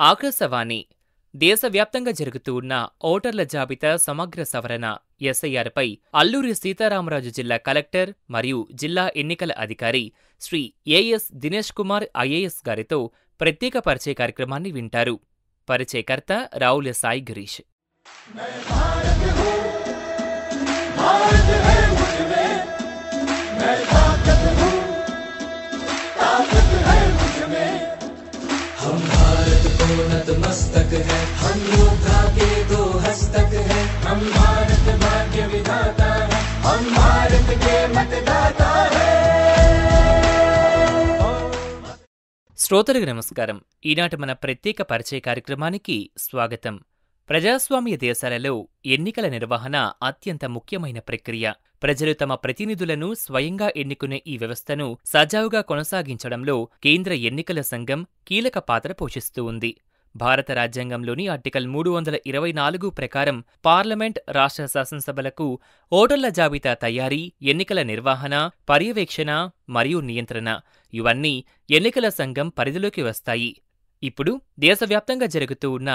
ఆకాశవాణి దేశవ్యాప్తంగా జరుగుతూ ఉన్న ఓటర్ల జాబితా సమగ్ర సవరణ ఎస్ఐఆర్పై అల్లూరి సీతారామరాజు జిల్లా కలెక్టర్ మరియు జిల్లా ఎన్నికల అధికారి శ్రీ ఏఎస్ దినేష్ కుమార్ ఐఏఎస్ గారితో ప్రత్యేక పరిచయ కార్యక్రమాన్ని వింటారు. పరిచయకర్త రావుల సాయి గిరీష్. हम भारत को नतमस्तक है, हम योद्धा के दो हस्तक है, हम भारत भाग्य विधाता है, हम भारत के मतदाता है. శ్రోతలకు నమస్కారం. ఈనాటి మన ప్రత్యేక పరిచయ కార్యక్రమానికి స్వాగతం. ప్రజాస్వామ్య దేశాలలో ఎన్నికల నిర్వహణ అత్యంత ముఖ్యమైన ప్రక్రియ. ప్రజలు తమ ప్రతినిధులను స్వయంగా ఎన్నుకునే ఈ వ్యవస్థను సజావుగా కొనసాగించడంలో కేంద్ర ఎన్నికల సంఘం కీలక పాత్ర పోషిస్తూ ఉంది. భారత రాజ్యాంగంలోని ఆర్టికల్ 324 ప్రకారం పార్లమెంట్, రాష్ట్ర శాసనసభలకు ఓటర్ల జాబితా తయారీ, ఎన్నికల నిర్వహణ, పర్యవేక్షణ మరియు నియంత్రణ ఇవన్నీ ఎన్నికల సంఘం పరిధిలోకి వస్తాయి. ఇప్పుడు దేశవ్యాప్తంగా జరుగుతూ ఉన్న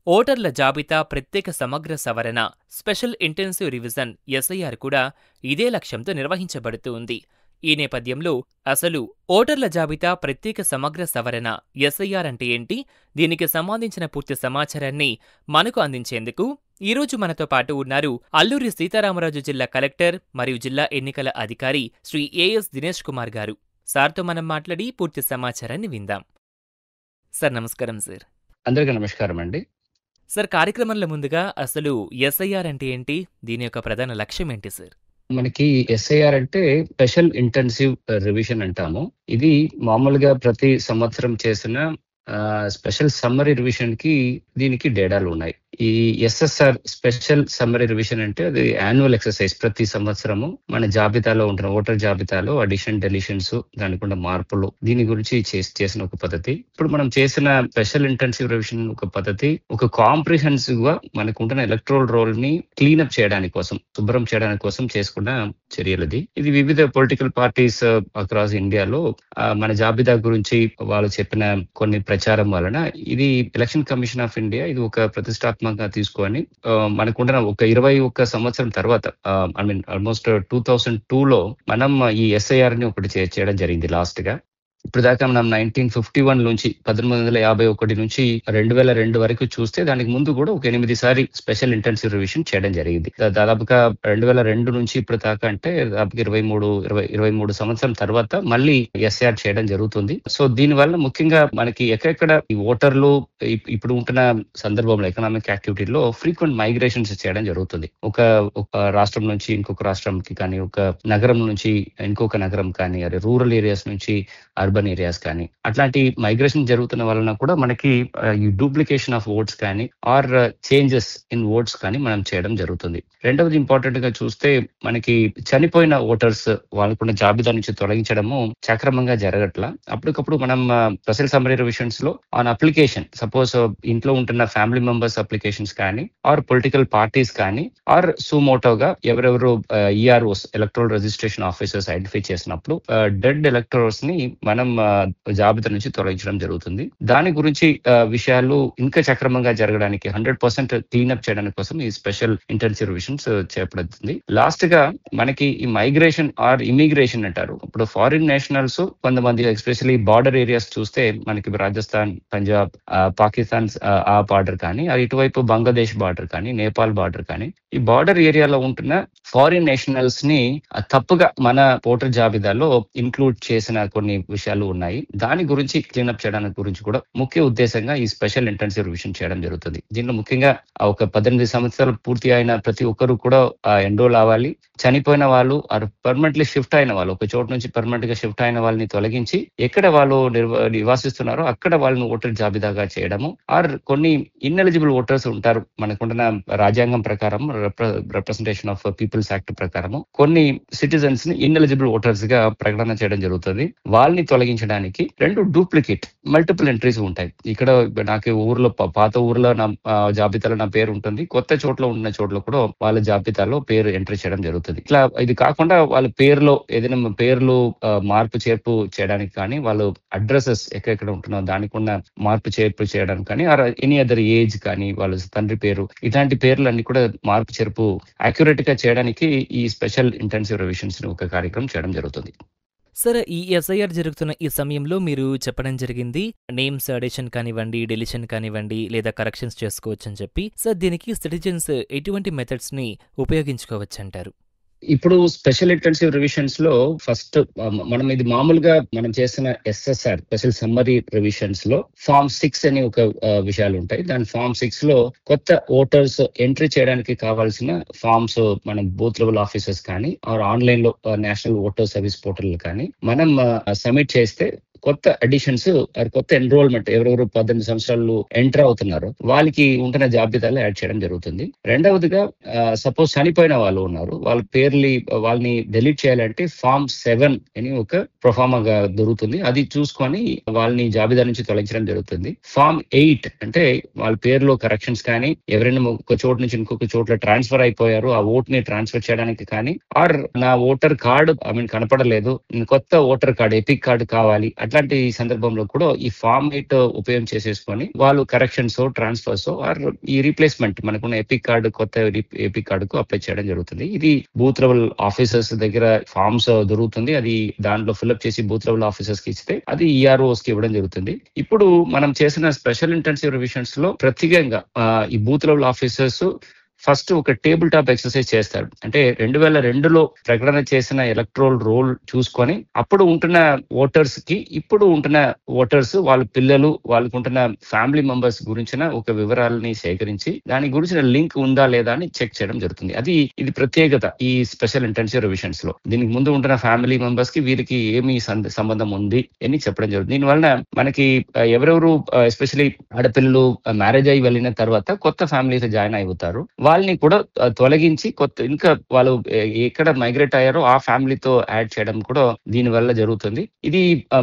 ఓటర్ల జాబితా ప్రత్యేక సమగ్ర సవరణ స్పెషల్ ఇంటెన్సివ్ రివిజన్ ఎస్ఐఆర్ కూడా ఇదే లక్ష్యంతో నిర్వహించబడుతూ ఉంది. ఈ నేపథ్యంలో అసలు ఓటర్ల జాబితా ప్రత్యేక సమగ్ర సవరణ ఎస్ఐఆర్ అంటే ఏంటి, దీనికి సంబంధించిన పూర్తి సమాచారాన్ని మనకు అందించేందుకు ఈరోజు మనతో పాటు ఉన్నారు అల్లూరి సీతారామరాజు జిల్లా కలెక్టర్ మరియు జిల్లా ఎన్నికల అధికారి శ్రీ ఏఎస్ దినేష్ కుమార్ గారు. సార్తో మనం మాట్లాడి పూర్తి సమాచారాన్ని విందాం. సార్ నమస్కారం. సార్ అందరికీ నమస్కారం అండి. సార్, కార్యక్రమంలో ముందుగా అసలు ఎస్ఐఆర్ అంటే ఏంటి, దీని యొక్క ప్రధాన లక్ష్యం ఏంటి సార్? మనకి ఎస్ఐఆర్ అంటే స్పెషల్ ఇంటెన్సివ్ రివిజన్ అంటాము. ఇది మామూలుగా ప్రతి సంవత్సరం చేసిన స్పెషల్ సమ్మరీ రివిజన్ కి దీనికి డేటాలు ఉన్నాయి. ఈ ఎస్ఎస్ఆర్ స్పెషల్ సమ్మరీ రివిజన్ అంటే అది యాన్యువల్ ఎక్సర్సైజ్. ప్రతి సంవత్సరము మన జాబితాలో ఉంటున్న ఓటర్ జాబితాలో అడిషన్, డెలిషన్స్, దానికి ఉన్న మార్పులు, దీని గురించి చేసిన ఒక పద్ధతి. ఇప్పుడు మనం చేసిన స్పెషల్ ఇంటెన్సివ్ రివిజన్ ఒక పద్ధతి, ఒక కాంప్రిహెన్సివ్ గా మనకు ఉంటున్న ఎలక్ట్రల్ రోల్ ని క్లీనప్ చేయడానికి కోసం, శుభ్రం చేయడానికి కోసం చేసుకున్న చర్యలది. ఇది వివిధ పొలిటికల్ పార్టీస్ అక్రాస్ ఇండియాలో మన జాబితా గురించి వాళ్ళు చెప్పిన కొన్ని ప్రచారం వలన ఇది ఎలక్షన్ కమిషన్ ఆఫ్ ఇండియా ఇది ఒక ప్రతిష్టాత్మకంగా తీసుకొని మనకుంటున్న ఒక 21 సంవత్సరం తర్వాత ఆల్మోస్ట్ 2002లో మనం ఈ ఎస్ఐఆర్ ని ఒకటి చేయడం జరిగింది లాస్ట్ గా. ఇప్పుడు దాకా మనం 1951 నుంచి 1951 నుంచి 2002 వరకు చూస్తే దానికి ముందు కూడా ఒక 8 సారి స్పెషల్ ఇంటెన్సివ్ రివిజన్ చేయడం జరిగింది. దాదాపుగా 2002 నుంచి ఇప్పుడు దాకా అంటే దాదాపుగా 23 సంవత్సరం తర్వాత మళ్ళీ ఎస్ఐఆర్ చేయడం జరుగుతుంది. సో దీని వల్ల ముఖ్యంగా మనకి ఎక్కడెక్కడ ఈ ఓటర్లు ఇప్పుడు ఉంటున్న సందర్భంలో ఎకనామిక్ యాక్టివిటీలో ఫ్రీక్వెంట్ మైగ్రేషన్స్ చేయడం జరుగుతుంది. ఒక రాష్ట్రం నుంచి ఇంకొక రాష్ట్రంకి కానీ, ఒక నగరం నుంచి ఇంకొక నగరం కానీ, అదే రూరల్ ఏరియాస్ నుంచి అర్బన్ ఏరియాస్ కానీ, అట్లాంటి మైగ్రేషన్ జరుగుతున్న వలన కూడా మనకి ఈ డూప్లికేషన్ ఆఫ్ ఓట్స్ కానీ ఆర్ చేంజెస్ ఇన్ ఓట్స్ కానీ మనం చేయడం జరుగుతుంది. రెండవది ఇంపార్టెంట్ గా చూస్తే మనకి చనిపోయిన ఓటర్స్ వాళ్ళకున్న జాబితా నుంచి తొలగించడము సక్రమంగా జరగట్లా. అప్పటికప్పుడు మనం స్పెషల్ సమ్మరీ రివిజన్స్ లో ఆన్ అప్లికేషన్, సపోజ్ ఇంట్లో ఉంటున్న ఫ్యామిలీ మెంబర్స్ అప్లికేషన్స్ కానీ ఆర్ పొలిటికల్ పార్టీస్ కానీ ఆర్ సుమోటోగా ఎవరెవరు EROs electoral registration officers identify చేసినప్పుడు డెడ్ ఎలక్టర్స్ ని మనం జాబితా నుంచి తొలగించడం జరుగుతుంది. దాని గురించి విషయాలు ఇంకా సక్రమంగా జరగడానికి 100% క్లీనప్ చేయడానికి కోసం ఈ స్పెషల్ ఇంటెన్సివ్ రివిజన్స్ చేపడుతుంది. లాస్ట్ గా మనకి ఈ మైగ్రేషన్ ఆర్ ఇమిగ్రేషన్ అంటారు. ఇప్పుడు ఫారిన్ నేషనల్స్ కొంతమంది ఎస్పెషల్లీ బార్డర్ ఏరియాస్ చూస్తే మనకి రాజస్థాన్, పంజాబ్, పాకిస్తాన్ ఆ బార్డర్ కానీ, ఇటువైపు బంగ్లాదేశ్ బార్డర్ కానీ, నేపాల్ బార్డర్ కానీ, ఈ బార్డర్ ఏరియాలో ఉంటున్న ఫారిన్ నేషనల్స్ ని తప్పుగా మన ఓటర్ జాబితాలో ఇంక్లూడ్ చేసిన కొన్ని విషయాలు ఉన్నాయి. దాని గురించి క్లీనప్ చేయడానికి గురించి కూడా ముఖ్య ఉద్దేశంగా ఈ స్పెషల్ ఇంటెన్సివ్ రివిజన్ చేయడం జరుగుతుంది. దీనిలో ముఖ్యంగా ఒక 18 సంవత్సరాలు పూర్తి అయిన ప్రతి ఒక్కరు కూడా ఎన్రోల్ అవ్వాలి. చనిపోయిన వాళ్ళు పర్మనెంట్లీ షిఫ్ట్ అయిన వాళ్ళు, ఒక చోటు నుంచి పర్మనెంట్ గా షిఫ్ట్ అయిన వాళ్ళని తొలగించి ఎక్కడ వాళ్ళు నివాసిస్తున్నారో అక్కడ వాళ్ళని ఓటర్ జాబితాగా చేయడము. ఆర్ కొన్ని ఇన్ఎలిజిబుల్ ఓటర్స్ ఉంటారు మనకుంటున్న రాజ్యాంగం ప్రకారం, రిప్రజెంటేషన్ ఆఫ్ పీపుల్స్ యాక్ట్ ప్రకారము కొన్ని సిటిజన్స్ ని ఇన్ఎలిజిబుల్ ఓటర్స్ గా ప్రకటన చేయడం జరుగుతుంది. వాళ్ళని తొలగించడానికి 2 డూప్లికేట్ మల్టిపుల్ ఎంట్రీస్ ఉంటాయి. ఇక్కడ నాకు ఊర్లో పాత ఊర్లో నా జాబితాలో నా పేరు ఉంటుంది. కొత్త చోట్ల ఉన్న చోట్ల కూడా వాళ్ళ జాబితాలో పేరు ఎంట్రీ చేయడం జరుగుతుంది. ఇట్లా ఇది కాకుండా వాళ్ళ పేరులో ఏదైనా పేర్లు మార్పు చేర్పు చేయడానికి కానీ, వాళ్ళు అడ్రసెస్ ఎక్కడెక్కడ ఉంటున్నారో దానికి ఉన్న మార్పు చేర్పు చేయడానికి కానీ, ఆర్ ఎనీ అదర్ ఏజ్ కానీ, వాళ్ళ తండ్రి పేరు, ఇట్లాంటి పేర్లన్నీ కూడా మార్పు చేర్పు అక్యురేట్ గా చేయడానికి ఈ స్పెషల్ ఇంటెన్సివ్ రివిజన్స్ ఒక కార్యక్రమం చేయడం జరుగుతుంది. సరే, ఈ ఎస్ఐఆర్ జరుగుతున్న ఈ సమయంలో మీరు చెప్పడం జరిగింది నేమ్స్ అడిషన్ కానివ్వండి, డెలిషన్ కానివ్వండి, లేదా కరెక్షన్స్ చేసుకోవచ్చు అని చెప్పి. సార్, దీనికి సిటిజన్స్ ఎటువంటి మెథడ్స్ ని ఉపయోగించుకోవచ్చు అంటారు? ఇప్పుడు స్పెషల్ ఇంటెన్సివ్ రివిజన్స్ లో ఫస్ట్ మనం ఇది మామూలుగా మనం చేసిన ఎస్ఎస్ఆర్ స్పెషల్ సమ్మరీ రివిజన్స్ లో ఫార్మ్ 6 అని ఒక విషయాలు ఉంటాయి. దాని ఫార్మ్ 6 లో కొత్త ఓటర్స్ ఎంట్రీ చేయడానికి కావాల్సిన ఫార్మ్స్ మనం బూత్ లెవెల్ ఆఫీసర్స్ కానీ ఆర్ ఆన్లైన్ లో నేషనల్ ఓటర్ సర్వీస్ పోర్టల్ కానీ మనం సబ్మిట్ చేస్తే కొత్త అడిషన్స్ కొత్త ఎన్రోల్మెంట్ ఎవరెవరు 18 సంవత్సరాలు ఎంటర్ అవుతున్నారో వాళ్ళకి ఉంటున్న జాబితాలో యాడ్ చేయడం జరుగుతుంది. రెండవదిగా సపోజ్ చనిపోయిన వాళ్ళు ఉన్నారు, వాళ్ళ వాళ్ళని డిలీట్ చేయాలంటే ఫార్మ్ 7 అని ఒక ప్రొఫార్మాగా దొరుకుతుంది. అది చూసుకొని వాళ్ళని జాబితా నుంచి తొలగించడం జరుగుతుంది. ఫార్మ్ 8 అంటే వాళ్ళ పేరులో కరెక్షన్స్ కానీ, ఎవరైనా ఒక చోటు నుంచి ఇంకొక చోట్ల ట్రాన్స్ఫర్ అయిపోయారు, ఆ ఓట్ ని ట్రాన్స్ఫర్ చేయడానికి కానీ, ఆర్ నా ఓటర్ కార్డు కనపడలేదు, కొత్త ఓటర్ కార్డు ఎపిక్ కార్డు కావాలి, అట్లాంటి సందర్భంలో కూడా ఈ ఫార్మ్ 8 ఉపయోగం చేసేసుకొని వాళ్ళు కరెక్షన్స్ ట్రాన్స్ఫర్స్ ఆర్ ఈ రీప్లేస్మెంట్ మనకున్న ఎపిక్ కార్డు కొత్త ఎపిక్ కార్డుకు అప్లై చేయడం జరుగుతుంది. ఇది బూత్ లెవెల్ ఆఫీసర్స్ దగ్గర ఫార్మ్స్ దొరుకుతుంది. అది దాంట్లో ఫిల్అప్ చేసి బూత్ లెవెల్ ఆఫీసర్స్ కి ఇస్తే అది ఈఆర్ఓస్ కి ఇవ్వడం జరుగుతుంది. ఇప్పుడు మనం చేసిన స్పెషల్ ఇంటెన్సివ్ రివిజన్స్ లో ప్రత్యేకంగా ఈ బూత్ లెవెల్ ఆఫీసర్స్ ఫస్ట్ ఒక టేబుల్ టాప్ ఎక్సర్సైజ్ చేస్తారు. అంటే 2002లో ప్రకటన చేసిన ఎలక్ట్రోల్ రోల్ చూసుకొని అప్పుడు ఉంటున్న ఓటర్స్ కి ఇప్పుడు ఉంటున్న ఓటర్స్ వాళ్ళ పిల్లలు వాళ్ళకు ఉంటున్న ఫ్యామిలీ మెంబర్స్ గురించిన ఒక వివరాలని సేకరించి దాని గురించిన లింక్ ఉందా లేదా అని చెక్ చేయడం జరుగుతుంది. ఇది ప్రత్యేకత ఈ స్పెషల్ ఇంటెన్సివ్ రివిజన్స్ లో. దీనికి ముందు ఉంటున్న ఫ్యామిలీ మెంబర్స్ కి వీరికి ఏమి సంబంధం ఉంది అని చెప్పడం జరుగుతుంది. దీనివల్ల మనకి ఎవరెవరు ఎస్పెషలీ ఆడపిల్లలు మ్యారేజ్ అయ్యి వెళ్ళిన తర్వాత కొత్త ఫ్యామిలీస్ జాయిన్ అయిపోతారు, వాళ్ళని కూడా తొలగించి ఇంకా వాళ్ళు ఎక్కడ మైగ్రేట్ అయ్యారో ఆ ఫ్యామిలీతో యాడ్ చేయడం కూడా దీని వల్ల జరుగుతుంది. ఇది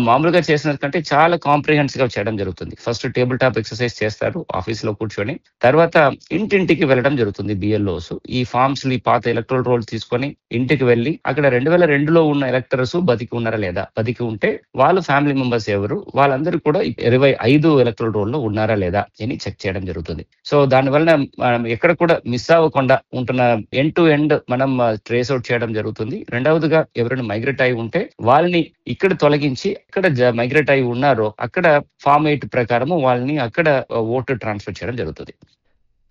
మామూలుగా చేసిన కంటే చాలా కాంప్రిహెన్సివ్ గా చేయడం జరుగుతుంది. ఫస్ట్ టేబుల్ టాప్ ఎక్సర్సైజ్ చేస్తారు ఆఫీస్ లో కూర్చొని, తర్వాత ఇంటింటికి వెళ్ళడం జరుగుతుంది బిఎల్ఓస్. ఈ ఫార్మ్స్ పాత ఎలక్ట్రల్ రోల్ తీసుకొని ఇంటికి వెళ్ళి అక్కడ 2002లో ఉన్న ఎలక్టర్స్ బతికి ఉన్నారా లేదా, బతికి ఉంటే వాళ్ళ ఫ్యామిలీ మెంబర్స్ ఎవరు, వాళ్ళందరూ కూడా 25 ఎలక్ట్రల్ రోల్ లో ఉన్నారా లేదా అని చెక్ చేయడం జరుగుతుంది. సో దానివల్ల మనం ఎక్కడ కూడా మిస్ అవ్వకుండా ఉంటున్న ఎండ్ టు ఎండ్ మనం ట్రేస్ అవుట్ చేయడం జరుగుతుంది. రెండవదిగా ఎవరైనా మైగ్రేట్ అయి ఉంటే వాళ్ళని ఇక్కడ తొలగించి ఎక్కడ మైగ్రేట్ అయి ఉన్నారో అక్కడ ఫార్మ్ 8 ప్రకారము వాళ్ళని అక్కడ ఓటు ట్రాన్స్ఫర్ చేయడం జరుగుతుంది.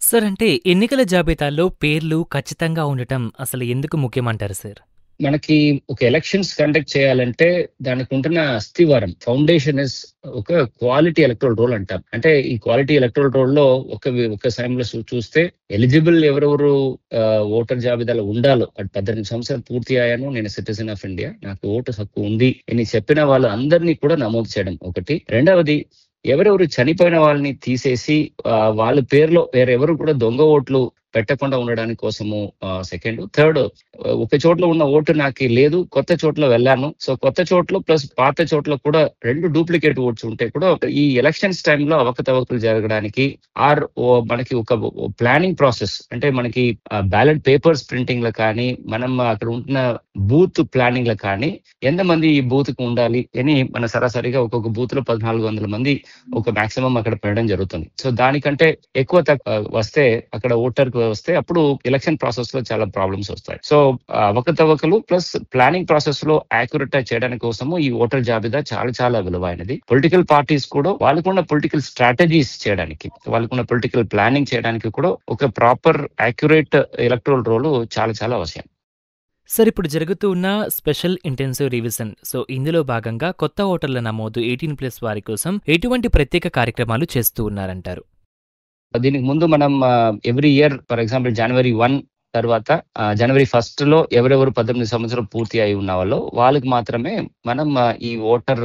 సార్, అంటే ఎన్నికల జాబితాల్లో పేర్లు ఖచ్చితంగా ఉండటం అసలు ఎందుకు ముఖ్యమంటారు సార్? మనకి ఒక ఎలక్షన్స్ కండక్ట్ చేయాలంటే దానికి ఉంటున్న అస్థివారం ఫౌండేషన్ ఇస్ ఒక క్వాలిటీ ఎలక్ట్రల్ రోల్ అంటాం. అంటే ఈ క్వాలిటీ ఎలక్ట్రల్ రోల్ లో ఒక సమయంలో చూస్తే ఎలిజిబుల్ ఎవరెవరు ఓటర్ జాబితాలో ఉండాలో, 18 సంవత్సరాలు పూర్తి అయ్యాను, నేను సిటిజన్ ఆఫ్ ఇండియా, నాకు ఓటు హక్కు ఉంది అని చెప్పిన వాళ్ళు అందరినీ కూడా నమోదు చేయడం ఒకటి. రెండవది ఎవరెవరు చనిపోయిన వాళ్ళని తీసేసి వాళ్ళ పేరులో వేరెవరు కూడా దొంగ ఓట్లు పెట్టకుండా ఉండడానికి కోసము సెకండ్. థర్డ్, ఒక చోట్ల ఉన్న ఓటు నాకు లేదు, కొత్త చోట్ల వెళ్ళాను, సో కొత్త చోట్ల ప్లస్ పాత చోట్ల కూడా 2 డూప్లికేట్ ఓట్స్ ఉంటే కూడా ఈ ఎలక్షన్స్ టైంలో అవకతవకలు జరగడానికి ఆర్ మనకి ఒక ప్లానింగ్ ప్రాసెస్ అంటే మనకి బ్యాలెట్ పేపర్స్ ప్రింటింగ్ లో కానీ మనం అక్కడ ఉంటున్న బూత్ ప్లానింగ్ లో కానీ ఎంతమంది ఈ బూత్ కు ఉండాలి అని మన సరాసరిగా ఒక్కొక్క బూత్ లో 1400 మంది ఒక మాక్సిమం అక్కడ పెట్టడం జరుగుతుంది. సో దానికంటే ఎక్కువ వస్తే అక్కడ ఓటర్ వస్తే అప్పుడు ఎలక్షన్ ప్రాసెస్ లో చాలా ప్రాబ్లమ్స్ వస్తాయి. సో అవకతవకలు ప్లస్ ప్లానింగ్ ప్రాసెస్ లో యాక్యురేట్ చేయడానికి కోసము ఈ ఓటర్ జాబితా చాలా చాలా విలువైనది. పొలిటికల్ పార్టీస్ కూడా వాళ్ళకున్న పొలిటికల్ స్ట్రాటజీస్ చేయడానికి, వాళ్ళకున్న పొలిటికల్ ప్లానింగ్ చేయడానికి కూడా ఒక ప్రాపర్ యాక్యురేట్ ఎలక్ట్రల్ రోల్ చాలా చాలా అవసరం. సార్, ఇప్పుడు జరుగుతూ ఉన్న స్పెషల్ ఇంటెన్సివ్ రివిజన్, సో ఇందులో భాగంగా కొత్త ఓటర్ల నమోదు 18+ వారి కోసం ఎటువంటి ప్రత్యేక కార్యక్రమాలు చేస్తూ ఉన్నారంటారు? దీనికి ముందు మనం every year for example January 1 తర్వాత జనవరి 1 లో ఎవరెవరు 18 సంవత్సరాలు పూర్తి అయి ఉన్న వాళ్ళు వాళ్ళకి మాత్రమే మనం ఈ ఓటర్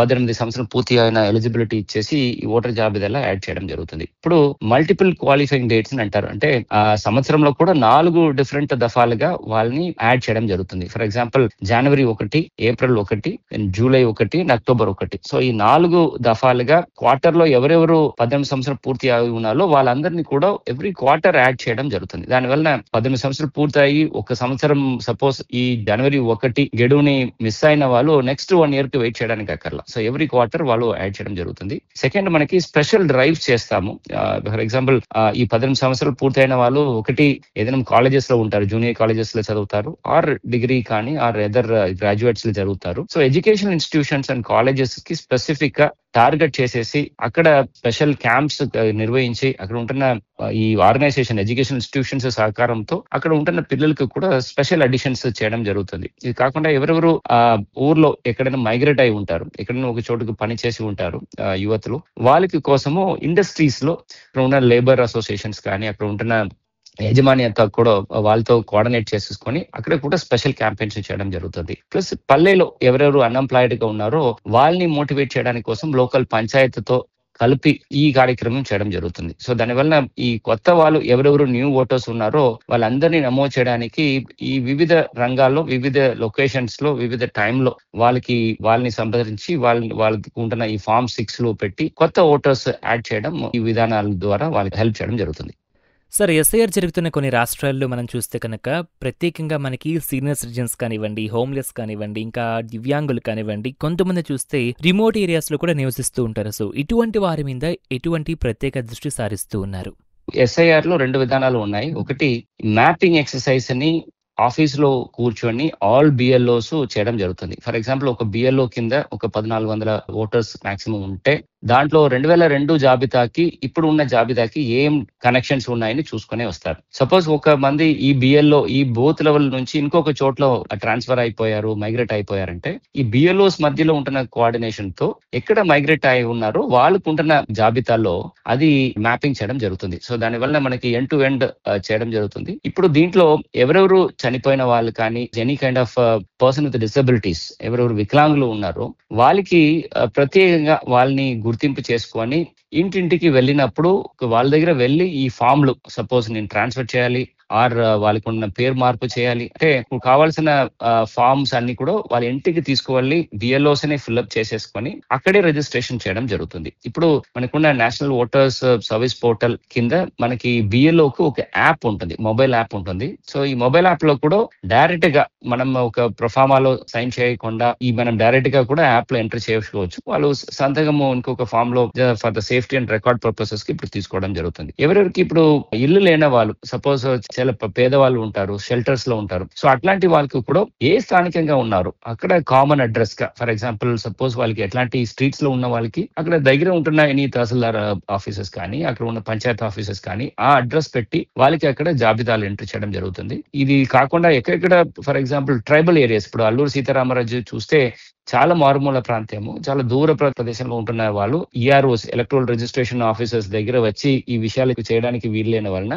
18 సంవత్సరాలు పూర్తి అయిన ఎలిజిబిలిటీ ఇచ్చేసి ఈ ఓటర్ జాబితాలో యాడ్ చేయడం జరుగుతుంది. ఇప్పుడు మల్టిపుల్ క్వాలిఫైయింగ్ డేట్స్ అని అంటారు. అంటే ఆ సంవత్సరంలో కూడా 4 డిఫరెంట్ దఫాలుగా వాళ్ళని యాడ్ చేయడం జరుగుతుంది. For example January 1, April 1, July 1, October 1. So ఈ 4 దఫాలుగా క్వార్టర్ లో ఎవరెవరు 18 సంవత్సరాలు పూర్తి అయి ఉన్నారో వాళ్ళందరినీ కూడా ఎవ్రీ క్వార్టర్ యాడ్ చేయడం జరుగుతుంది. దానివల్ల 18 సంవత్సరాలు పూర్తయి ఒక సంవత్సరం సపోజ్ ఈ జనవరి 1 గడువుని మిస్ అయిన వాళ్ళు నెక్స్ట్ 1 year కి వెయిట్ చేయడానికి అక్కర్లా. సో ఎవ్రీ క్వార్టర్ వాళ్ళు యాడ్ చేయడం జరుగుతుంది. సెకండ్, మనకి స్పెషల్ డ్రైవ్స్ చేస్తాము. ఫర్ ఎగ్జాంపుల్ ఈ 18 సంవత్సరాలు పూర్తయిన వాళ్ళు ఒకటి ఏదైనా కాలేజెస్ లో ఉంటారు, జూనియర్ కాలేజెస్ లో చదువుతారు, ఆర్ డిగ్రీ కానీ ఆర్ అదర్ గ్రాడ్యుయేట్స్ లో జరుగుతారు. So education institutions and colleges కి స్పెసిఫిక్ గా టార్గెట్ చేసేసి అక్కడ స్పెషల్ క్యాంప్స్ నిర్వహించి అక్కడ ఉంటున్న ఈ ఆర్గనైజేషన్ ఎడ్యుకేషన్ ఇన్స్టిట్యూషన్స్ సహకారంతో అక్కడ ఉంటున్న పిల్లలకు కూడా స్పెషల్ అడిషన్స్ చేయడం జరుగుతుంది. ఇది కాకుండా ఎవరెవరు ఊర్లో ఎక్కడైనా మైగ్రేట్ అయి ఉంటారు, ఎక్కడైనా ఒక చోటుకు పని చేసి ఉంటారు యువతులు, వాళ్ళకి కోసము ఇండస్ట్రీస్ లో అక్కడ ఉన్న లేబర్ అసోసియేషన్స్ కానీ అక్కడ ఉంటున్న యజమానియంతా కూడా వాళ్ళతో కోఆర్డినేట్ చేసేసుకొని అక్కడ కూడా స్పెషల్ క్యాంపెయిన్స్ చేయడం జరుగుతుంది. ప్లస్ పల్లెలో ఎవరెవరు అన్ఎంప్లాయిడ్ గా ఉన్నారో వాళ్ళని మోటివేట్ చేయడానికి కోసం లోకల్ పంచాయతీతో కలిపి ఈ కార్యక్రమం చేయడం జరుగుతుంది. సో దానివల్ల ఈ కొత్త వాళ్ళు ఎవరెవరు న్యూ ఓటర్స్ ఉన్నారో వాళ్ళందరినీ నమోదు చేయడానికి ఈ వివిధ రంగాల్లో వివిధ లొకేషన్స్ లో వివిధ టైంలో వాళ్ళని సంప్రదించి వాళ్ళకి ఉంటున్న ఈ ఫామ్ 6 లో పెట్టి కొత్త ఓటర్స్ యాడ్ చేయడం ఈ విధానాల ద్వారా వాళ్ళకి హెల్ప్ చేయడం జరుగుతుంది. సార్, ఎస్ఐఆర్ జరుగుతున్న కొన్ని రాష్ట్రాల్లో మనం చూస్తే కనుక ప్రత్యేకంగా మనకి సీనియర్ సిటిజన్స్ కానివ్వండి, హోమ్లెస్ కానివ్వండి, ఇంకా దివ్యాంగులు కానివ్వండి, కొంతమంది చూస్తే రిమోట్ ఏరియాస్లో కూడా నివసిస్తూ ఉంటారు. సో ఇటువంటి వారి మీద ఎటువంటి ప్రత్యేక దృష్టి సారిస్తూ ఉన్నారు? ఎస్ఐఆర్ లో 2 విధానాలు ఉన్నాయి. ఒకటి మ్యాపింగ్ ఎక్సర్సైజ్ అని ఆఫీస్ లో కూర్చొని ఆల్ బిఎల్ఓస్ చేయడం జరుగుతుంది. ఫర్ ఎగ్జాంపుల్ ఒక బిఎల్ఓ కింద ఒక 1400 ఓటర్స్ మాక్సిమం ఉంటే దాంట్లో 2002 జాబితాకి ఇప్పుడు ఉన్న జాబితాకి ఏం కనెక్షన్స్ ఉన్నాయని చూసుకునే వస్తారు. సపోజ్ ఒక మంది ఈ బిఎల్ఓ ఈ బూత్ లెవెల్ నుంచి ఇంకొక చోట్ల ట్రాన్స్ఫర్ అయిపోయారు, మైగ్రేట్ అయిపోయారంటే ఈ బిఎల్ఓస్ మధ్యలో ఉంటున్న కోఆర్డినేషన్ తో ఎక్కడ మైగ్రేట్ అయి ఉన్నారో వాళ్ళకు ఉంటున్న జాబితాలో అది మ్యాపింగ్ చేయడం జరుగుతుంది. సో దానివల్ల మనకి ఎండ్ టు ఎండ్ చేయడం జరుగుతుంది. ఇప్పుడు దీంట్లో ఎవరెవరు చనిపోయిన వాళ్ళు కానీ any kind of person with disabilities ఎవరెవరు వికలాంగులు ఉన్నారో వాళ్ళకి ప్రత్యేకంగా వాళ్ళని గుర్తింపు చేసుకొని ఇంటింటికి వెళ్ళినప్పుడు వాళ్ళ దగ్గర వెళ్ళి ఈ ఫామ్లు సపోజ్ నేను ట్రాన్స్ఫర్ చేయాలి ఆర్ వాళ్ళకి ఉన్న పేరు మార్పు చేయాలి అంటే కావాల్సిన ఫామ్స్ అన్ని కూడా వాళ్ళ ఇంటికి తీసుకువెళ్ళి బిఎల్ఓస్ ని ఫిల్అప్ చేసేసుకొని అక్కడే రిజిస్ట్రేషన్ చేయడం జరుగుతుంది. ఇప్పుడు మనకున్న నేషనల్ ఓటర్స్ సర్వీస్ పోర్టల్ కింద మనకి బిఎల్ఓకు ఒక యాప్ ఉంటుంది, మొబైల్ యాప్ ఉంటుంది. సో ఈ మొబైల్ యాప్ లో కూడా డైరెక్ట్ గా మనం ఒక ప్రొఫామాలో సైన్ చేయకుండా మనం డైరెక్ట్ గా కూడా యాప్ లో ఎంటర్ చేసుకోవచ్చు. వాళ్ళు సంతకము ఇంకొక ఫామ్ లో for the safety and record purposes కి ఇప్పుడు తీసుకోవడం జరుగుతుంది. ఎవరెవరికి ఇప్పుడు ఇల్లు లేని వాళ్ళు సపోజ్ చాలా పేదవాళ్ళు ఉంటారు, షెల్టర్స్ లో ఉంటారు. సో అట్లాంటి వాళ్ళకి కూడా ఏ స్థానికంగా ఉన్నారు అక్కడ కామన్ అడ్రస్ గా ఫర్ ఎగ్జాంపుల్ సపోజ్ వాళ్ళకి ఎట్లాంటి స్ట్రీట్స్ లో ఉన్న వాళ్ళకి అక్కడ దగ్గర ఉంటున్న ఎనీ తహసీల్దార్ ఆఫీసెస్ కానీ అక్కడ ఉన్న పంచాయత్ ఆఫీసెస్ కానీ ఆ అడ్రస్ పెట్టి వాళ్ళకి అక్కడ జాబితాలు ఎంట్రీ చేయడం జరుగుతుంది. ఇది కాకుండా ఎక్కడెక్కడ ఫర్ ఎగ్జాంపుల్ ట్రైబల్ ఏరియాస్ ఇప్పుడు అల్లూరు సీతారామరాజు చూస్తే చాలా మారుమూల ప్రాంతము, చాలా దూర ప్రదేశంలో ఉంటున్న వాళ్ళు ఈఆర్ఓస్ ఎలక్ట్రల్ రిజిస్ట్రేషన్ ఆఫీసర్స్ దగ్గర వచ్చి ఈ విషయాలకు చేయడానికి వీల్లేని వలన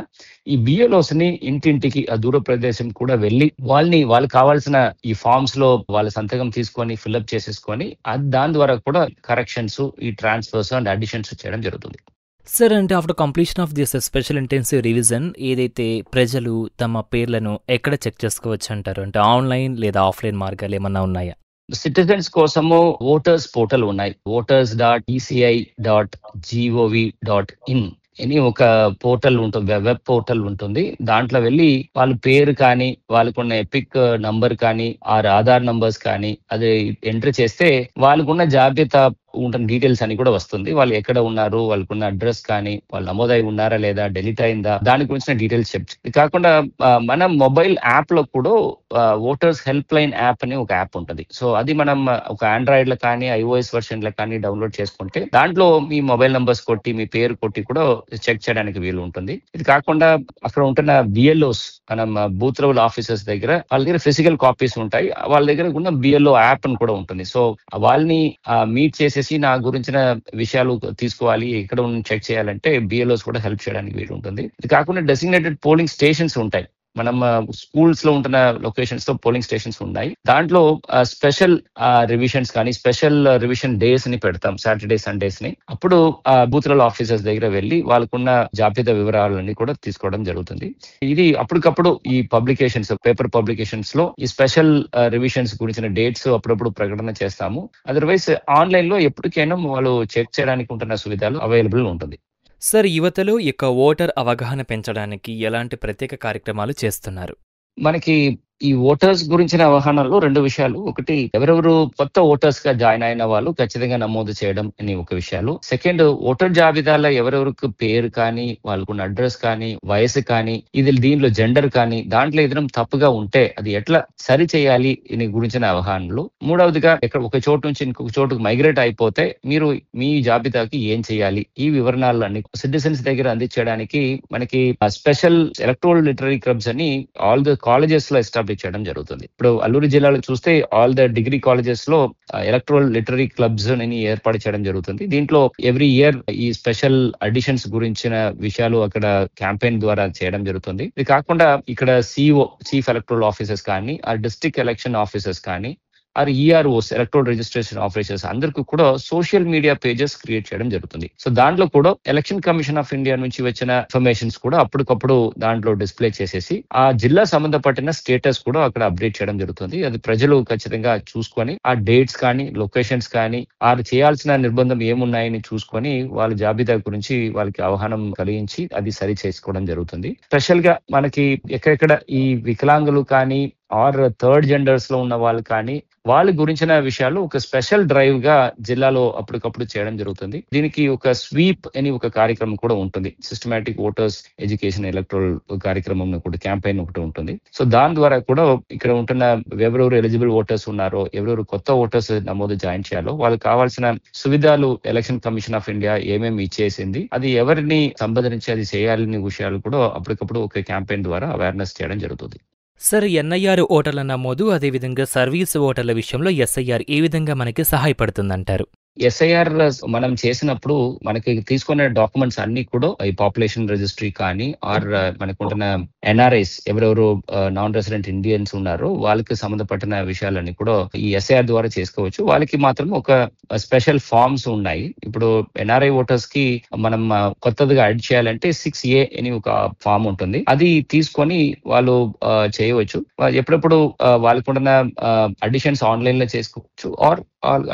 ఈ బిఎల్ఓస్ ని ఇంటింటికి ఆ దూర ప్రదేశం కూడా వెళ్ళి వాళ్ళకి కావాల్సిన ఈ ఫామ్స్ లో వాళ్ళ సంతకం తీసుకొని ఫిల్అప్ చేసేసుకొని దాని ద్వారా కూడా కరెక్షన్స్ ఈ ట్రాన్స్ఫర్స్ అండ్ అడిషన్స్ చేయడం జరుగుతుంది. సార్, అంటే after completion of this special intensive revision ఏదైతే ప్రజలు తమ పేర్లను ఎక్కడ చెక్ చేసుకోవచ్చు అంటారు? అంటే ఆన్లైన్ లేదా ఆఫ్లైన్ మార్గాలు ఏమన్నా ఉన్నాయా? సిటిజన్స్ కోసము ఓటర్స్ పోర్టల్ ఉన్నాయి. voters.eci.gov.in అని ఒక పోర్టల్ ఉంటుంది, వెబ్ పోర్టల్ ఉంటుంది. దాంట్లో వెళ్ళి వాళ్ళ పేరు కానీ వాళ్ళకున్న ఎపిక్ నంబర్ కానీ ఆధార్ నంబర్స్ కానీ అది ఎంటర్ చేస్తే వాళ్ళకున్న జాబితా ఉంటున్న డీటెయిల్స్ అని కూడా వస్తుంది. వాళ్ళు ఎక్కడ ఉన్నారు, వాళ్ళకున్న అడ్రస్ కానీ వాళ్ళు నమోదై ఉన్నారా లేదా, డెలిట్ అయిందా, దాని గురించిన డీటెయిల్స్ చెప్తుంది. ఇది కాకుండా మన మొబైల్ యాప్ లో కూడా ఓటర్స్ హెల్ప్ లైన్ యాప్ అని ఒక యాప్ ఉంటుంది. సో అది మనం ఒక ఆండ్రాయిడ్ లో కానీ ఐఓఎస్ వర్షన్ లో కానీ డౌన్లోడ్ చేసుకుంటే దాంట్లో మీ మొబైల్ నంబర్స్ కొట్టి మీ పేరు కొట్టి కూడా చెక్ చేయడానికి వీలు ఉంటుంది. ఇది కాకుండా అక్కడ ఉంటున్న బిఎల్ఓస్ మనం బూత్ లెవెల్ ఆఫీసర్స్ దగ్గర వాళ్ళ దగ్గర ఫిజికల్ కాపీస్ ఉంటాయి, వాళ్ళ దగ్గర ఉన్న బిఎల్ఓ యాప్ అని కూడా ఉంటుంది. సో వాళ్ళని మీట్ చేసేసి నా గురించిన విషయాలు తీసుకోవాలి, ఎక్కడ చెక్ చేయాలంటే బిఎల్ఓస్ కూడా హెల్ప్ చేయడానికి వీలు ఉంటుంది. ఇది కాకుండా డెసిగ్నేటెడ్ పోలింగ్ స్టేషన్స్ ఉంటాయి. మనం స్కూల్స్ లో ఉంటున్న లొకేషన్స్ లో పోలింగ్ స్టేషన్స్ ఉన్నాయి. దాంట్లో స్పెషల్ రివిజన్స్ కానీ స్పెషల్ రివిజన్ డేస్ ని పెడతాం, సాటర్డే సండేస్ ని. అప్పుడు బూత్ లెవెల్ ఆఫీసర్స్ దగ్గర వెళ్ళి వాళ్ళకున్న జాబితా వివరాలన్నీ కూడా తీసుకోవడం జరుగుతుంది. ఇది అప్పటికప్పుడు ఈ పబ్లికేషన్స్, పేపర్ పబ్లికేషన్స్ లో ఈ స్పెషల్ రివిజన్స్ గురించిన డేట్స్ అప్పుడప్పుడు ప్రకటన చేస్తాము. అదర్వైజ్ ఆన్లైన్ లో ఎప్పటికైనా వాళ్ళు చెక్ చేయడానికి ఉంటున్న సువిధాలు అవైలబుల్ ఉంటుంది. సార్, యువతలో ఓటర్ అవగాహన పెంచడానికి ఎలాంటి ప్రత్యేక కార్యక్రమాలు చేస్తున్నారు? మనకి ఈ ఓటర్స్ గురించిన అవగాహనలో 2 విషయాలు. ఒకటి, ఎవరెవరు కొత్త ఓటర్స్ గా జాయిన్ అయిన వాళ్ళు ఖచ్చితంగా నమోదు చేయడం అని ఒక విషయాలు. సెకండ్, ఓటర్ జాబితాలో ఎవరెవరికి పేరు కానీ, వాళ్ళకున్న అడ్రస్ కానీ, వయసు కానీ, దీనిలో జెండర్ కానీ దాంట్లో ఏదైనా తప్పుగా ఉంటే అది ఎట్లా సరి చేయాలి అని గురించిన అవగాహనలు. మూడవదిగా, ఒక చోటు నుంచి ఇంకొక చోటుకు మైగ్రేట్ అయిపోతే మీరు మీ జాబితాకి ఏం చేయాలి, ఈ వివరణాలన్నీ సిటిజన్స్ దగ్గర అందించడానికి మనకి స్పెషల్ ఎలక్టోరల్ లిటరీ క్లబ్స్ అని ఆల్ ద కాలేజెస్ లో ఎస్టాబ్లిష్ చేయడం జరుగుతుంది. ఇప్పుడు అల్లూరి జిల్లాలో చూస్తే ఆల్ ద డిగ్రీ కాలేజెస్ లో ఎలక్టోరల్ లిటరీ క్లబ్స్ అని ఏర్పాటు చేయడం జరుగుతుంది. దీంట్లో ఎవ్రీ ఇయర్ ఈ స్పెషల్ అడిషన్స్ గురించిన విషయాలు అక్కడ క్యాంపెయిన్ ద్వారా చేయడం జరుగుతుంది. ఇది కాకుండా ఇక్కడ సిఓ, చీఫ్ ఎలక్టోరల్ ఆఫీసర్స్ కానీ, ఆ డిస్ట్రిక్ట్ ఎలక్షన్ ఆఫీసర్స్ కానీ, or EROs, electoral registration officers అందరికీ కూడా సోషల్ మీడియా పేజెస్ క్రియేట్ చేయడం జరుగుతుంది. సో దాంట్లో కూడా ఎలక్షన్ కమిషన్ ఆఫ్ ఇండియా నుంచి వచ్చిన ఇన్ఫర్మేషన్స్ కూడా అప్పటికప్పుడు దాంట్లో డిస్ప్లే చేసేసి ఆ జిల్లా సంబంధపడిన స్టేటస్ కూడా అక్కడ అప్డేట్ చేయడం జరుగుతుంది. అది ప్రజలు ఖచ్చితంగా చూసుకొని ఆ డేట్స్ కానీ, లొకేషన్స్ కానీ, వారు చేయాల్సిన నిర్బంధం ఏమున్నాయని చూసుకొని వాళ్ళ జాబితా గురించి వాళ్ళకి అవగాహన కలిగించి అది సరి చేసుకోవడం జరుగుతుంది. స్పెషల్ గా మనకి ఎక్కడెక్కడ ఈ వికలాంగులు కానీ ఆర్ థర్డ్ జెండర్స్ లో ఉన్న వాళ్ళు కానీ వాళ్ళ గురించిన విషయాలు ఒక స్పెషల్ డ్రైవ్ గా జిల్లాలో అప్పటికప్పుడు చేయడం జరుగుతుంది. దీనికి ఒక స్వీప్ అని ఒక కార్యక్రమం కూడా ఉంటుంది. సిస్టమాటిక్ ఓటర్స్ ఎడ్యుకేషన్ ఎలక్టోరల్ కార్యక్రమం కూడా, క్యాంపెయిన్ ఒకటి ఉంటుంది. సో దాని ద్వారా కూడా ఇక్కడ ఉంటున్న ఎవరెవరు ఎలిజిబుల్ ఓటర్స్ ఉన్నారో, ఎవరెవరు కొత్త ఓటర్స్ నమోదు జాయిన్ చేయాలో వాళ్ళకి కావాల్సిన సువిధాలు ఎలక్షన్ కమిషన్ ఆఫ్ ఇండియా ఏమేమి ఇచ్చేసింది, అది ఎవరిని సంబంధించి అది చేయాలని విషయాలు కూడా అప్పటికప్పుడు ఒక క్యాంపెయిన్ ద్వారా అవేర్నెస్ చేయడం జరుగుతుంది. సార్, ఎన్ఐఆర్ ఓటర్ల నమోదు, అదేవిధంగా సర్వీస్ ఓటర్ల విషయంలో ఎస్ఐఆర్ ఏ విధంగా మనకి సహాయపడుతుందంటారు? ఎస్ఐఆర్ మనం చేసినప్పుడు మనకి తీసుకునే డాక్యుమెంట్స్ అన్ని కూడా ఈ పాపులేషన్ రిజిస్ట్రీ కానీ ఆర్ మనకుంటున్న ఎన్ఆర్ఐస్, ఎవరెవరు నాన్ రెసిడెంట్ ఇండియన్స్ ఉన్నారో వాళ్ళకి సంబంధపడిన విషయాలన్నీ కూడా ఈ ఎస్ఐఆర్ ద్వారా చేసుకోవచ్చు. వాళ్ళకి మాత్రం ఒక స్పెషల్ ఫార్మ్స్ ఉన్నాయి. ఇప్పుడు ఎన్ఆర్ఐ ఓటర్స్ కి మనం కొత్తగా యాడ్ చేయాలంటే 6A అని ఒక ఫామ్ ఉంటుంది. అది తీసుకొని వాళ్ళు చేయవచ్చు. ఎప్పుడప్పుడు వాళ్ళకున్న అడిషన్స్ ఆన్లైన్ లో చేసుకోవచ్చు, ఆర్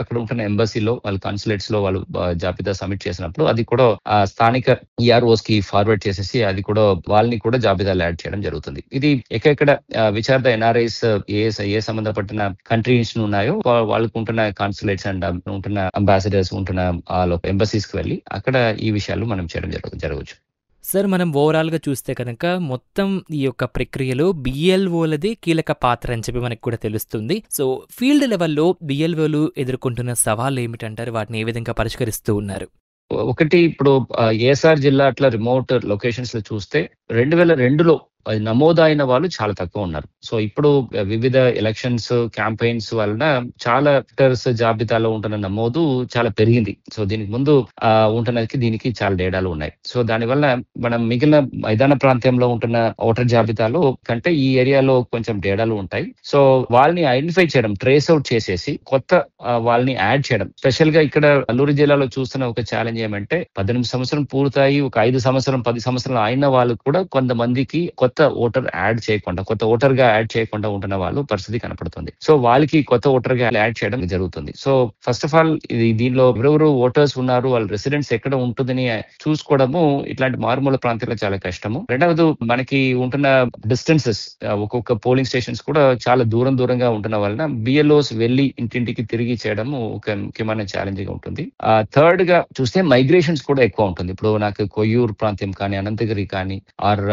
అక్కడ ఉంటున్న ఎంబసీలో, వాళ్ళ కాన్సులేట్స్ లో వాళ్ళు జాబితా సబ్మిట్ చేసినప్పుడు అది కూడా స్థానిక ఈఆర్ఓస్ కి ఫార్వర్డ్ చేసేసి అది కూడా వాళ్ళని కూడా జాబితాలో యాడ్ చేయడం జరుగుతుంది. ఇది ఎక్కడెక్కడ విచారణ ఎన్ఆర్ఐస్ ఏ సంబంధపడిన కంట్రీస్ ఉన్నాయో వాళ్ళకు ఉంటున్న కాన్సులేట్స్ అండ్ ఉంటున్న అంబాసిడర్స్ ఉంటున్న ఎంబసీస్ కి వెళ్ళి అక్కడ ఈ విషయాలు మనం చేయడం జరగవచ్చు. సార్, మనం ఓవరాల్గా చూస్తే కనుక మొత్తం ఈ యొక్క ప్రక్రియలో బిఎల్ఓలదే కీలక పాత్ర అని చెప్పి మనకు కూడా తెలుస్తుంది. సో ఫీల్డ్ లెవెల్లో బిఎల్ఓలు ఎదుర్కొంటున్న సవాళ్ళు ఏమిటంటారు? వాటిని ఏ విధంగా పరిష్కరిస్తూ ఉన్నారు? ఒకటి, ఇప్పుడు ఏఎస్ఆర్ జిల్లా అట్లా రిమోట్ లొకేషన్స్ లో చూస్తే 2002లో నమోదైన వాళ్ళు చాలా తక్కువ ఉన్నారు. సో ఇప్పుడు వివిధ ఎలక్షన్స్ క్యాంపెయిన్స్ వలన చాలా ఓటర్స్ జాబితాలో ఉంటున్న నమోదు చాలా పెరిగింది. సో దీనికి ముందు ఉంటున్నది దీనికి చాలా తేడాలు ఉన్నాయి. సో దానివల్ల మనం మిగిలిన మైదాన ప్రాంతంలో ఉంటున్న ఓటర్ జాబితాలో కంటే ఈ ఏరియాలో కొంచెం తేడాలు ఉంటాయి. సో వాళ్ళని ఐడెంటిఫై చేయడం, ట్రేస్ అవుట్ చేసేసి కొత్త వాళ్ళని యాడ్ చేయడం. స్పెషల్ గా ఇక్కడ అల్లూరి జిల్లాలో చూస్తున్న ఒక ఛాలెంజ్ ఏమంటే 18 సంవత్సరం పూర్తయి ఒక 5 సంవత్సరం 10 సంవత్సరాలు అయిన వాళ్ళు కూడా కొంతమందికి కొత్త ఓటర్ గా యాడ్ చేయకుండా ఉంటున్న వాళ్ళు పరిస్థితి కనపడుతుంది. సో వాళ్ళకి కొత్త ఓటర్ గా యాడ్ చేయడం జరుగుతుంది. సో ఫస్ట్ ఆఫ్ ఆల్ దీనిలో ఎవరెవరు ఓటర్స్ ఉన్నారు, వాళ్ళ రెసిడెన్స్ ఎక్కడ ఉంటుందని చూసుకోవడము ఇట్లాంటి మారుమూల ప్రాంతాల్లో చాలా కష్టము. రెండవది, మనకి ఉంటున్న డిస్టెన్సెస్, ఒక్కొక్క పోలింగ్ స్టేషన్స్ కూడా చాలా దూరంగా ఉంటున్న వలన బిఎల్ఓస్ వెళ్లి ఇంటింటికి తిరిగి చేయడము ఒక ముఖ్యమైన ఛాలెంజ్ గా ఉంటుంది. థర్డ్ గా చూస్తే మైగ్రేషన్స్ కూడా ఎక్కువ ఉంటుంది. ఇప్పుడు నాకు కొయ్యూరు ప్రాంతం కానీ, అనంతగిరి కానీ, ఆర్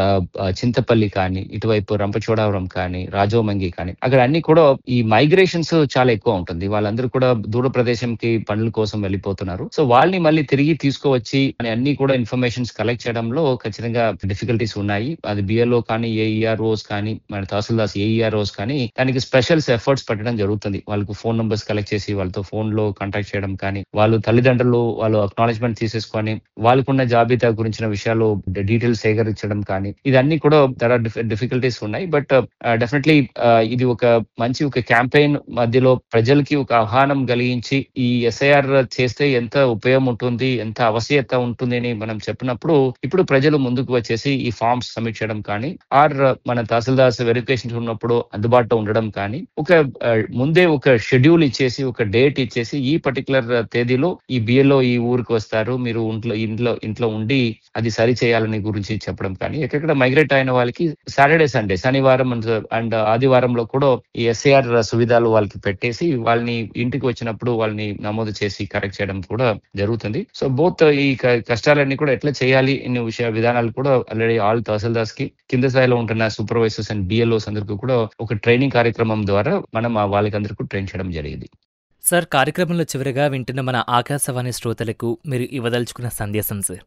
చింతపల్లి కానీ, ఇటువైపు రంపచోడవరం కానీ, రాజోమంగి కానీ, అక్కడ అన్ని కూడా ఈ మైగ్రేషన్స్ చాలా ఎక్కువ ఉంటుంది. వాళ్ళందరూ కూడా దూర ప్రదేశంకి పనుల కోసం వెళ్ళిపోతున్నారు. సో వాళ్ళని మళ్ళీ తిరిగి తీసుకువచ్చి అన్ని కూడా ఇన్ఫర్మేషన్స్ కలెక్ట్ చేయడంలో ఖచ్చితంగా డిఫికల్టీస్ ఉన్నాయి. అది బిఎల్ఓ కానీ, ఏఈఆర్ఓస్ కానీ, మన తహసీల్దార్స్ ఏఈఆర్ఓస్ కానీ దానికి స్పెషల్ ఎఫర్ట్స్ పెట్టడం జరుగుతుంది. వాళ్ళకు ఫోన్ నంబర్స్ కలెక్ట్ చేసి వాళ్ళతో ఫోన్ లో కాంటాక్ట్ చేయడం కానీ, వాళ్ళు తల్లిదండ్రులు వాళ్ళు అక్నాలెడ్జ్మెంట్ తీసేసుకొని వాళ్ళకున్న జాబితా గురించిన విషయాలు డీటెయిల్స్ సేకరించడం కానీ ఇదన్నీ కూడా చాలా డిఫికల్టీస్ ఉన్నాయి. బట్ డెఫినెట్లీ ఇది ఒక మంచి ఒక క్యాంపెయిన్ మధ్యలో ప్రజలకి ఒక ఆహ్వానం కలిగించి ఈ ఎస్ఐఆర్ చేస్తే ఎంత ఉపయోగం ఉంటుంది, ఎంత ఆవశ్యకత ఉంటుంది అని మనం చెప్పినప్పుడు ఇప్పుడు ప్రజలు ముందుకు వచ్చేసి ఈ ఫార్మ్స్ సబ్మిట్ చేయడం కానీ ఆర్ మన తహసీల్దార్స్ వెరిఫికేషన్ ఉన్నప్పుడు అందుబాటులో ఉండడం కానీ ఒక ముందే ఒక షెడ్యూల్ ఇచ్చేసి ఒక డేట్ ఇచ్చేసి ఈ పర్టికులర్ తేదీలో ఈ బిఎల్ఓ ఈ ఊరికి వస్తారు, మీరు ఇంట్లో ఉండి అది సరి చేయాలని గురించి చెప్పడం కానీ ఎక్కడ మైగ్రేట్ అయిన వాళ్ళకి సాటర్డే సండే శనివారం అండ్ ఆదివారంలో కూడా ఈ ఎస్ఐఆర్ సువిధాలు వాళ్ళకి పెట్టేసి వాళ్ళని ఇంటికి వచ్చినప్పుడు వాళ్ళని నమోదు చేసి కరెక్ట్ చేయడం కూడా జరుగుతుంది. సో బోత్ ఈ కష్టాలన్నీ కూడా ఎట్లా చేయాలి అనే విధానాలు కూడా ఆల్రెడీ ఆల్ తహసీల్దార్స్ కి కింద స్థాయిలో ఉంటున్న సూపర్వైజర్స్ అండ్ బిఎల్ఓస్ అందరికీ కూడా ఒక ట్రైనింగ్ కార్యక్రమం ద్వారా మనం వాళ్ళకి అందరికీ ట్రైన్ చేయడం జరిగింది. సార్, కార్యక్రమంలో చివరిగా వింటున్న మన ఆకాశవాణి శ్రోతలకు మీరు ఇవ్వదలుచుకున్న సందేశం సార్.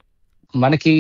మనకి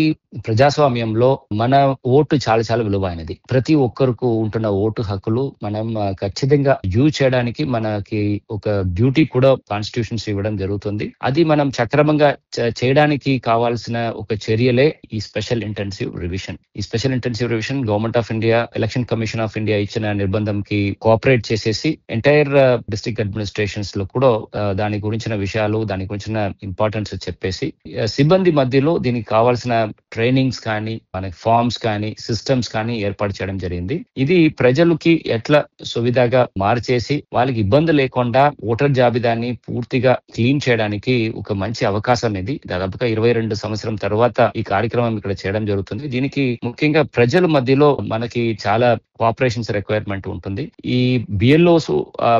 ప్రజాస్వామ్యంలో మన ఓటు చాలా చాలా విలువైనది. ప్రతి ఒక్కరికి ఉంటున్న ఓటు హక్కులు మనం ఖచ్చితంగా యూజ్ చేయడానికి మనకి ఒక డ్యూటీ కూడా కాన్స్టిట్యూషన్స్ ఇవ్వడం జరుగుతుంది. అది మనం సక్రమంగా చేయడానికి కావాల్సిన ఒక చర్యలే ఈ స్పెషల్ ఇంటెన్సివ్ రివిజన్. ఈ special intensive revision government of India, election commission of India ఇచ్చిన నిర్బంధంకి కోఆపరేట్ చేసేసి ఎంటైర్ డిస్ట్రిక్ట్ అడ్మినిస్ట్రేషన్స్ లో కూడా దాని గురించిన విషయాలు, దాని గురించిన ఇంపార్టెన్స్ చెప్పేసి సిబ్బంది మధ్యలో దీనికి కావాల్సిన ట్రైనింగ్స్ కానీ మనకి ఫార్మ్స్ కానీ సిస్టమ్స్ కానీ ఏర్పాటు చేయడం జరిగింది. ఇది ప్రజలకి ఎట్లా సువిధగా మార్చేసి వాళ్ళకి ఇబ్బంది లేకుండా ఓటర్ జాబితాని పూర్తిగా క్లీన్ చేయడానికి ఒక మంచి అవకాశం. ఇది దాదాపుగా 22 సంవత్సరం తర్వాత ఈ కార్యక్రమం ఇక్కడ చేయడం జరుగుతుంది. దీనికి ముఖ్యంగా ప్రజల మధ్యలో మనకి చాలా కోఆపరేషన్స్ రిక్వైర్మెంట్ ఉంటుంది. ఈ బిఎల్ఓస్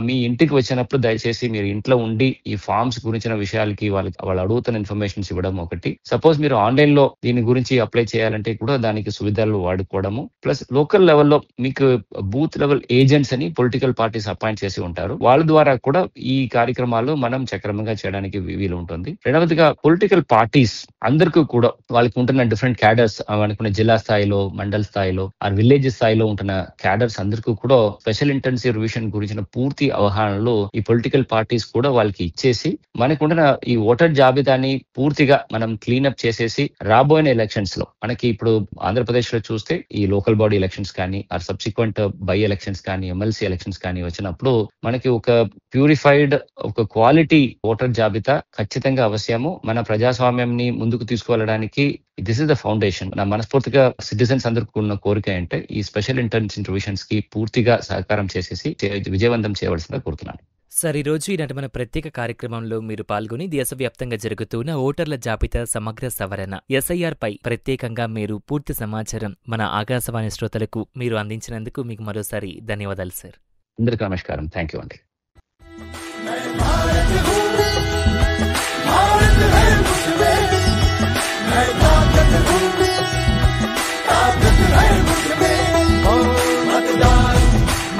మీ ఇంటికి వచ్చినప్పుడు దయచేసి మీరు ఇంట్లో ఉండి ఈ ఫార్మ్స్ గురించిన విషయాలకి వాళ్ళు అడుగుతున్న ఇన్ఫర్మేషన్స్ ఇవ్వడం ఒకటి. సపోజ్ మీరు ఆన్లైన్ లో దీని గురించి అప్లై చేయాలంటే కూడా దానికి సువిధాలు వాడుకోవడము. ప్లస్ లోకల్ లెవెల్లో మీకు బూత్ లెవెల్ ఏజెంట్స్ అని పొలిటికల్ పార్టీస్ అపాయింట్ చేసి ఉంటారు. వాళ్ళ ద్వారా కూడా ఈ కార్యక్రమాలు మనం సక్రమంగా చేయడానికి వీలు ఉంటుంది. రెండవదిగా పొలిటికల్ పార్టీస్ అందరికీ కూడా వాళ్ళకి ఉంటున్న డిఫరెంట్ క్యాడర్స్, మనకున్న జిల్లా స్థాయిలో, మండల స్థాయిలో, ఆ విలేజ్ స్థాయిలో ఉంటున్న క్యాడర్స్ అందరికీ కూడా స్పెషల్ ఇంటెన్సివ్ రివిజన్ గురించిన పూర్తి అవగాహనలో ఈ పొలిటికల్ పార్టీస్ కూడా వాళ్ళకి ఇచ్చేసి మనకుంటున్న ఈ ఓటర్ జాబితాని పూర్తిగా మనం క్లీనప్ చేసేసి రాబోయే ఎలక్షన్స్ లో మనకి ఇప్పుడు ఆంధ్రప్రదేశ్ లో చూస్తే ఈ లోకల్ బాడీ ఎలక్షన్స్ కానీ ఆర్ సబ్సిక్వెంట్ బై ఎలక్షన్స్ కానీ ఎమ్మెల్సీ ఎలక్షన్స్ కానీ వచ్చినప్పుడు మనకి ఒక ప్యూరిఫైడ్ ఒక క్వాలిటీ ఓటర్ జాబితా ఖచ్చితంగా అవశ్యము. మన ప్రజాస్వామ్యంని ముందుకు తీసుకువెళ్ళడానికి దిస్ ఇస్ ద ఫౌండేషన్. నా మనస్ఫూర్తిగా సిటిజన్స్ అందరికీ ఉన్న కోరిక అంటే ఈ స్పెషల్ ఇంటెన్సివ్ రివిజన్స్ కి పూర్తిగా సహకారం చేసేసి విజయవంతం చేయవలసిందిగా కోరుతున్నాను. సార్, ఈరోజు ఈనాటి మన ప్రత్యేక కార్యక్రమంలో మీరు పాల్గొని దేశవ్యాప్తంగా జరుగుతున్న ఓటర్ల జాబితా సమగ్ర సవరణ ఎస్ఐఆర్ పై ప్రత్యేకంగా మీరు పూర్తి సమాచారం మన ఆకాశవాణి శ్రోతలకు మీరు అందించినందుకు మీకు మరోసారి ధన్యవాదాలు సార్. అందరికీ నమస్కారం. థ్యాంక్ యూ అండి.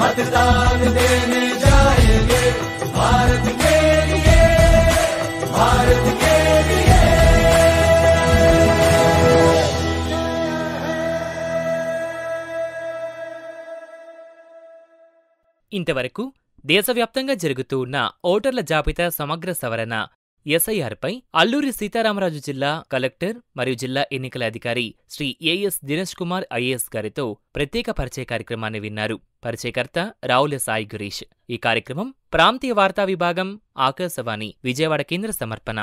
मतदान देने जाएंगे भारत के लिए, भारत के लिए। ఇంతవరకు దేశవ్యాప్తంగా జరుగుతూ ఉన్న ఓటర్ల జాబితా సమగ్ర సవరణ ఎస్ఐఆర్ పై అల్లూరి సీతారామరాజు జిల్లా కలెక్టర్ మరియు జిల్లా ఎన్నికల అధికారి శ్రీ ఏఎస్ దినేష్ కుమార్ ఐఏఎస్ గారితో ప్రత్యేక పరిచయ కార్యక్రమాన్ని విన్నారు. పరిచయకర్త రావుల సాయి గురీష్. ఈ కార్యక్రమం ప్రాంతీయ వార్తా విభాగం, ఆకాశవాణి విజయవాడ కేంద్ర సమర్పణ.